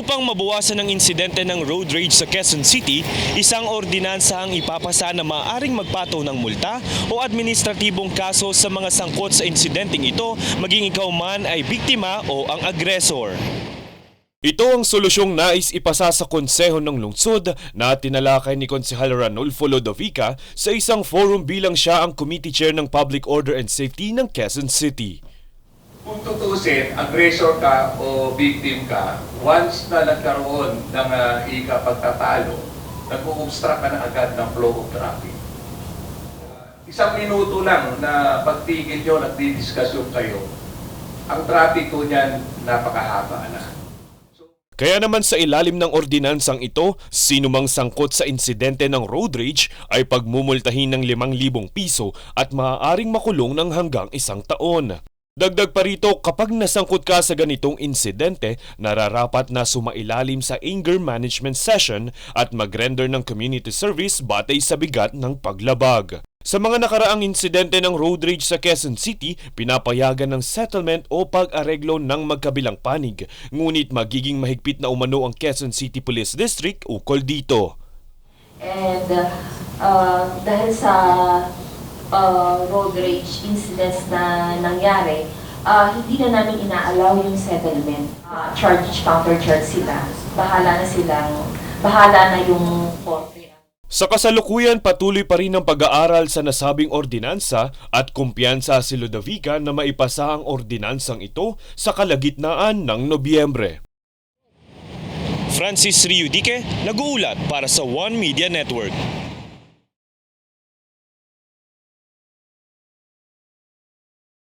Upang mabawasan ang insidente ng road rage sa Quezon City, isang ordinansa ang ipapasa na maaaring magpataw ng multa o administratibong kaso sa mga sangkot sa insidenteng ito, maging ikaw man ay biktima o ang agresor. Ito ang solusyong nais ipasa sa konseho ng lungsod na tinalakay ni Konsehal Ranulfo Lodovica sa isang forum bilang siya ang committee chair ng Public Order and Safety ng Quezon City. Kung tutusin, aggressor ka o victim ka, once na nagkaroon ng pagtatalo, nag-obstruct ka na agad ng flow of traffic. Isang minuto lang na pagtigil nyo, nagdidiskusyon kayo, ang traffic ko niyan napakahaba na. Kaya naman sa ilalim ng ordinansang ito, sino mang sangkot sa insidente ng road rage ay pagmumultahin ng 5,000 piso at maaaring makulong ng hanggang 1 taon. Dagdag pa rito, kapag nasangkot ka sa ganitong insidente, nararapat na sumailalim sa anger management session at mag-render ng community service batay sa bigat ng paglabag. Sa mga nakaraang insidente ng road rage sa Quezon City, pinapayagan ng settlement o pag-areglo ng magkabilang panig. Ngunit magiging mahigpit na umano ang Quezon City Police District ukol dito. And dahil sa road rage incidents na nangyari, hindi na namin ina-allow yung settlement. Counter-charge sila. Bahala na yung korte. Sa kasalukuyan, patuloy pa rin ang pag-aaral sa nasabing ordinansa at kumpiyansa si Lodovica na maipasa ang ordinansang ito sa kalagitnaan ng Nobyembre. Francis Riudique, nag-uulat para sa One Media Network.